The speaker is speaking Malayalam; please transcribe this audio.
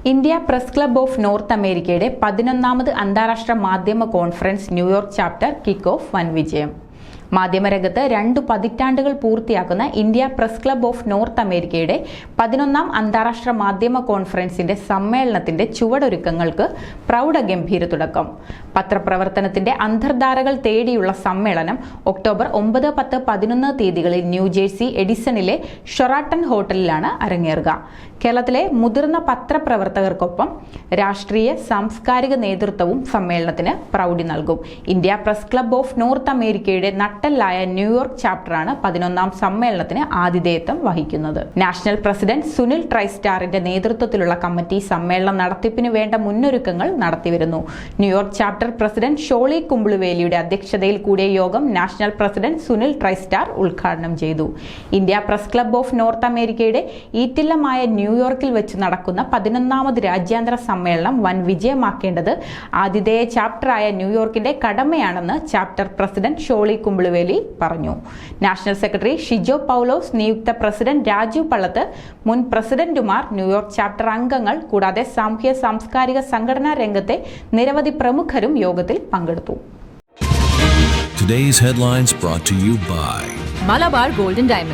India press club of north അമേരിക്കയുടെ 11ാമത് അന്താരാഷ്ട്ര മാധ്യമ conference New York chapter kick off വൻ വിജയം. മാധ്യമരംഗത്ത് 2 പതിറ്റാണ്ടുകൾ പൂർത്തിയാക്കുന്ന India press club of north അമേരിക്കയുടെ 11ാം അന്താരാഷ്ട്ര മാധ്യമ കോൺഫറൻസിന്റെ സമ്മേളനത്തിന്റെ ചുവടൊരുക്കങ്ങൾക്ക് പ്രൗഢഗംഭീര തുടക്കം. പത്രപ്രവർത്തനത്തിന്റെ അന്തർധാരകൾ തേടിയുള്ള സമ്മേളനം ഒക്ടോബർ 9, 10, 11 തീയതികളിൽ ന്യൂജേഴ്സി എഡിസണിലെ ഷൊറാട്ടൺ ഹോട്ടലിലാണ് അരങ്ങേറുക. കേരളത്തിലെ മുതിർന്ന പത്രപ്രവർത്തകർക്കൊപ്പം രാഷ്ട്രീയ സാംസ്കാരിക നേതൃത്വവും സമ്മേളനത്തിന് പ്രൗഢി നൽകും. India press club of north അമേരിക്കയുടെ നട്ടെല്ലായ ന്യൂയോർക്ക് ചാപ്റ്ററാണ് 11ാം സമ്മേളനത്തിന് ആതിഥേയത്വം വഹിക്കുന്നത്. നാഷണൽ പ്രസിഡന്റ് സുനിൽ ട്രൈസ്റ്റാറിന്റെ നേതൃത്വത്തിലുള്ള കമ്മിറ്റി സമ്മേളനം നടത്തിപ്പിന് വേണ്ട മുന്നൊരുക്കങ്ങൾ നടത്തിവരുന്നു. ന്യൂയോർക്ക് ചാപ്റ്റർ പ്രസിഡന്റ് ഷോളി കുമ്പിളുവേലിയുടെ അധ്യക്ഷതയിൽ കൂടിയ യോഗം നാഷണൽ പ്രസിഡന്റ് സുനിൽ ട്രൈസ്റ്റാർ ഉദ്ഘാടനം ചെയ്തു. India press club of north അമേരിക്കയുടെ ഈറ്റില്ലമായ ന്യൂയോർക്കിൽ വെച്ച് നടക്കുന്ന 11ാമത് രാജ്യാന്തര സമ്മേളനം വൻ വിജയമാക്കേണ്ടത് ആതിഥേയ ചാപ്റ്ററായ ന്യൂയോർക്കിന്റെ കടമയാണെന്ന് ചാപ്റ്റർ പ്രസിഡന്റ് ഷോളി കുമ്പിളുവേലി പറഞ്ഞു. നാഷണൽ സെക്രട്ടറി ഷിജോ പൗലോസ്, നിയുക്ത പ്രസിഡന്റ് രാജു പള്ളത്ത്, മുൻ പ്രസിഡന്റുമാർ, ന്യൂയോർക്ക് ചാപ്റ്റർ അംഗങ്ങൾ കൂടാതെ സാമൂഹ്യ സാംസ്കാരിക സംഘടനാ രംഗത്തെ നിരവധി പ്രമുഖരും യോഗത്തിൽ പങ്കെടുത്തു. Today's headlines brought to you by Malabar Gold and Diamond.